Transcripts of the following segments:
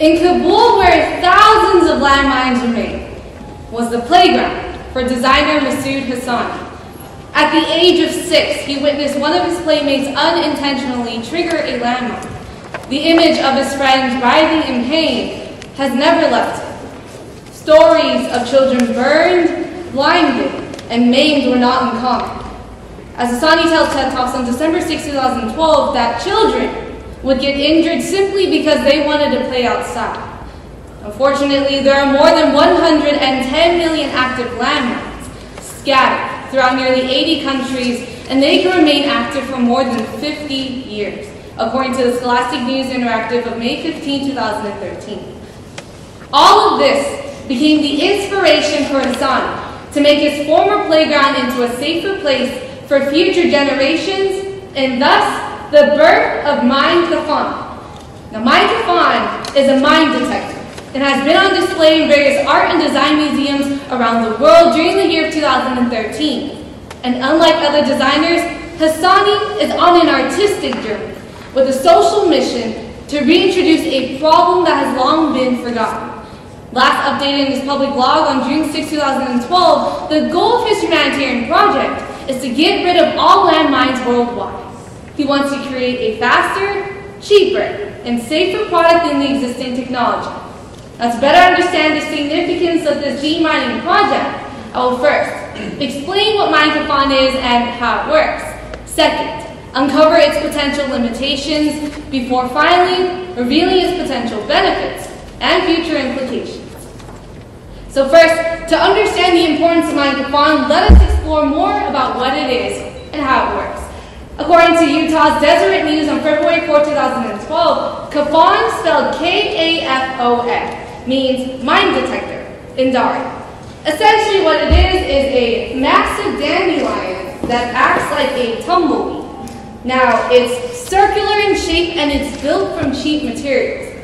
In Kabul, where thousands of landmines were made, was the playground for designer Masood Hassani. At the age of 6, he witnessed one of his playmates unintentionally trigger a landmine. The image of his friend writhing in pain has never left him. Stories of children burned, blinded, and maimed were not uncommon. As Hassani tells TED Talks on December 6, 2012, that children would get injured simply because they wanted to play outside. Unfortunately, there are more than 110 million active landmines scattered throughout nearly 80 countries, and they can remain active for more than 50 years, according to the Scholastic News Interactive of May 15, 2013. All of this became the inspiration for Hassani to make his former playground into a safer place for future generations, and thus the birth of MindTap. Now, MindTap is a mine detector and has been on display in various art and design museums around the world during the year of 2013. And unlike other designers, Hassani is on an artistic journey with a social mission to reintroduce a problem that has long been forgotten. Last updated in his public blog on June 6, 2012, the goal of his humanitarian project is to get rid of all landmines worldwide. He wants to create a faster, cheaper, and safer product than the existing technology. Now, to better understand the significance of this demining project, I will first explain what MindTap is and how it works. Second, uncover its potential limitations before finally revealing its potential benefits and future implications. So first, to understand the importance of MindTap, let us explore more about what it is and how it works. According to Utah's Deseret News on February 4, 2012, Kafon, spelled K-A-F-O-N, means mine detector in Dari. Essentially what it is a massive dandelion that acts like a tumbleweed. Now, it's circular in shape and it's built from cheap materials.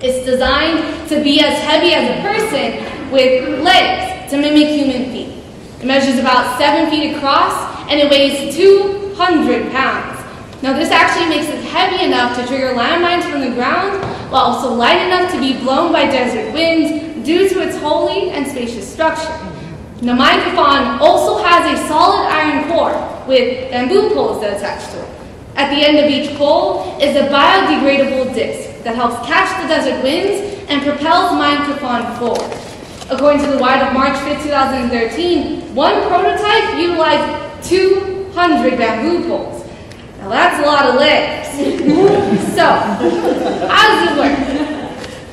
It's designed to be as heavy as a person with legs to mimic human feet. It measures about 7 feet across and it weighs 200 pounds. Now this actually makes it heavy enough to trigger landmines from the ground, while also light enough to be blown by desert winds due to its holy and spacious structure. Now MindTap also has a solid iron core with bamboo poles that attach to it. At the end of each pole is a biodegradable disc that helps catch the desert winds and propels MindTap forward. According to the Wired of March 5, 2013, one prototype utilized 200 bamboo poles. Now that's a lot of legs. So, how does it work?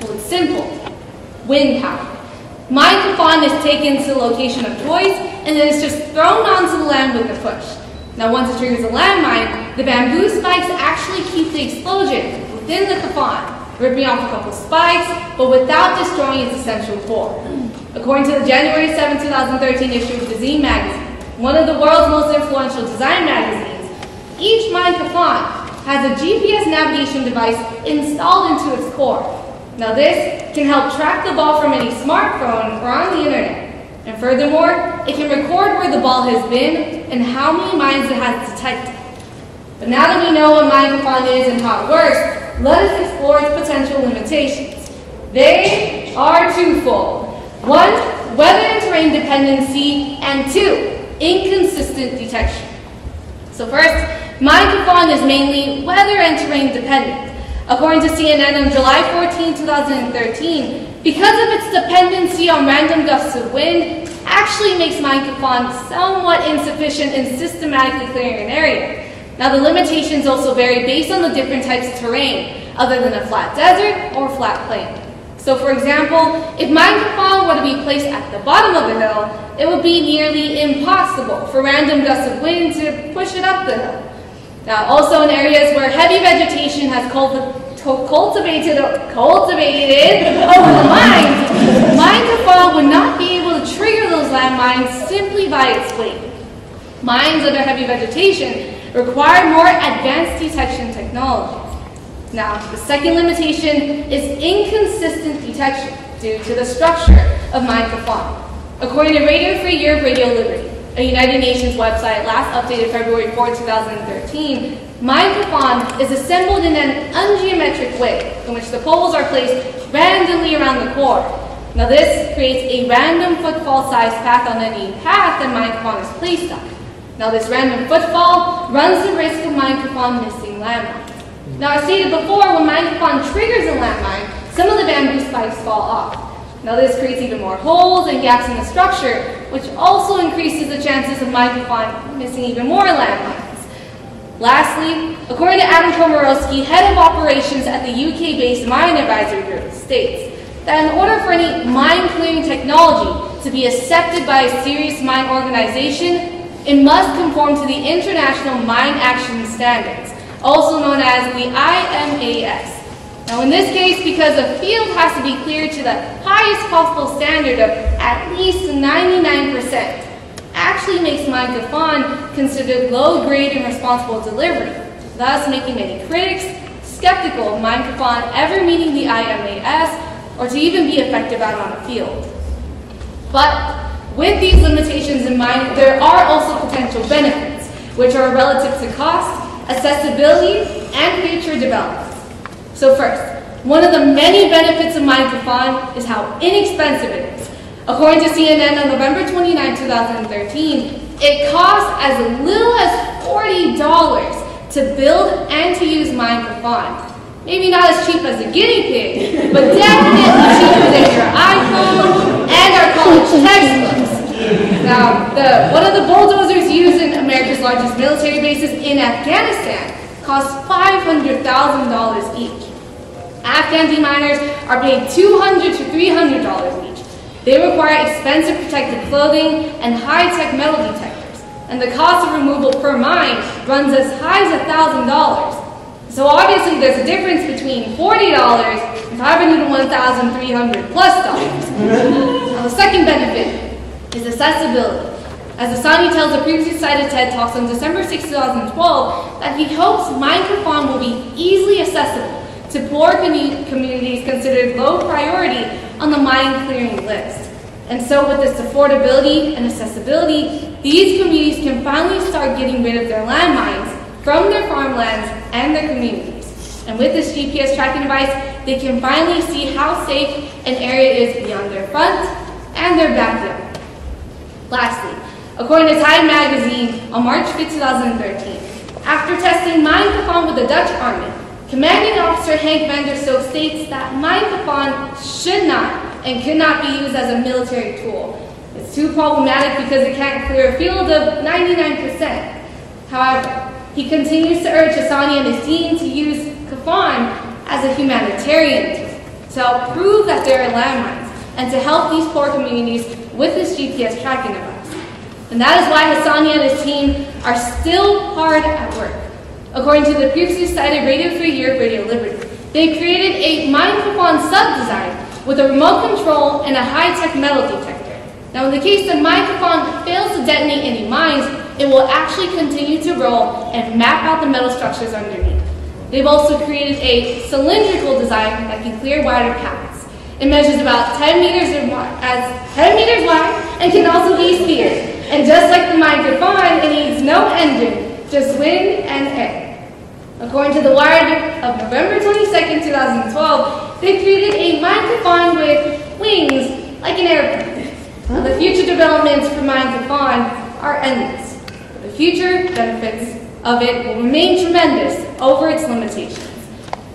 Well, it's simple. Wind power. MindTap is taken to the location of choice and then it's just thrown onto the land with a push. Now once it triggers a landmine, the bamboo spikes actually keep the explosion within the Kafon, ripping off a couple spikes, but without destroying its essential core. According to the January 7, 2013 issue of the Z magazine, one of the world's most influential design magazines, each MindTap has a GPS navigation device installed into its core. Now this can help track the ball from any smartphone or on the internet. And furthermore, it can record where the ball has been and how many mines it has detected. But now that we know what MindTap is and how it works, let us explore its potential limitations. They are twofold. 1, weather and terrain dependency, and 2, inconsistent detection. So first, MindTap is mainly weather and terrain dependent. According to CNN on July 14, 2013, because of its dependency on random gusts of wind, actually makes MindTap somewhat insufficient in systematically clearing an area. Now the limitations also vary based on the different types of terrain, other than a flat desert or flat plain. So for example, if MindTap were to be placed at the bottom of the hill, it would be nearly impossible for random gusts of wind to push it up the hill. Now also in areas where heavy vegetation has cultivated over the mines, MindTap would not be able to trigger those landmines simply by its weight. Mines under heavy vegetation require more advanced detection technologies. Now, the second limitation is inconsistent detection due to the structure of MindTap. According to Radio Free Europe Radio Liberty, a United Nations website last updated February 4, 2013, MindTap is assembled in an ungeometric way in which the poles are placed randomly around the core. Now this creates a random footfall-sized path on any path that MindTap is placed on. Now this random footfall runs the risk of MindTap missing landmines. Now as stated before, when MindTap triggers a landmine, some of the bamboo spikes fall off. Now this creates even more holes and gaps in the structure, which also increases the chances of MindTap missing even more landmines. Lastly, according to Adam Komorowski, head of operations at the UK-based Mine Advisory Group, states that in order for any mine clearing technology to be accepted by a serious mine organization, it must conform to the International Mine Action Standards, also known as the IMAS. Now in this case, because the field has to be cleared to the highest possible standard of at least 99%, actually makes MindTap considered low-grade and responsible delivery, thus making many critics skeptical of MindTap ever meeting the IMAS or to even be effective out on the field. But with these limitations in mind, there are also potential benefits, which are relative to cost, accessibility, and future developments. So first, one of the many benefits of MindTap is how inexpensive it is. According to CNN on November 29, 2013, it costs as little as $40 to build and to use MindTap. Maybe not as cheap as a guinea pig, but definitely cheaper than your iPhone and our college textbooks. Now, one of the bulldozers used in America's largest military bases in Afghanistan costs $500,000 each. Afghan deminers are paid $200 to $300 each. They require expensive protective clothing and high-tech metal detectors, and the cost of removal per mine runs as high as $1,000. So obviously there's a difference between $40 and $501,300 plus dollars. Now the second benefit is accessibility. As Asani tells the previously cited TED Talks on December 6, 2012, that he hopes MindTap will be easily accessible to poor communities considered low priority on the mine clearing list. And so with this affordability and accessibility, these communities can finally start getting rid of their landmines from their farmlands and their communities. And with this GPS tracking device, they can finally see how safe an area is beyond their front and their backyard. Lastly, according to Time magazine on March 5, 2013, after testing MindTap with the Dutch Army, Commanding Officer Hank van der Stoke states that MindTap should not and could not be used as a military tool. It's too problematic because it can't clear a field of 99%. However, he continues to urge Hassani and his team to use Kafon as a humanitarian tool to help prove that there are landmines and to help these poor communities with this GPS tracking device. And that is why Hassani and his team are still hard at work. According to the previously cited Radio Free Europe, Radio Liberty, they created a MindTap sub-design with a remote control and a high-tech metal detector. Now in the case that MindTap fails to detonate any mines, it will actually continue to roll and map out the metal structures underneath. They've also created a cylindrical design that can clear wider paths. It measures about 10 meters wide and can also be steered. And just like the MindTap, it needs no engine, just wind and air. According to The Wired of November 22, 2012, they created a MindTap with wings like an airplane. Now, the future developments for MindTap are endless. The future benefits of it will remain tremendous over its limitations.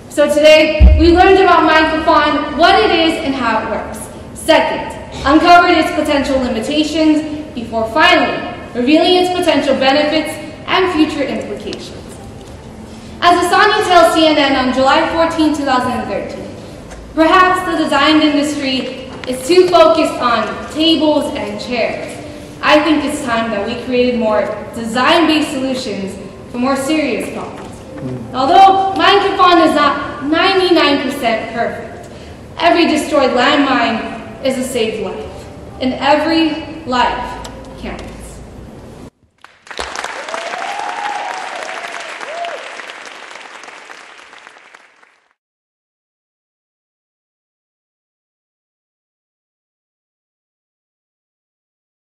So today, we learned about MindTap, what it is and how it works. Second, uncovered its potential limitations before finally revealing its potential benefits and future implications. As Asani tells CNN on July 14, 2013, perhaps the design industry is too focused on tables and chairs. I think it's time that we created more design-based solutions for more serious problems. Although MindTap is not 99% perfect, every destroyed landmine is a saved life, and every life counts.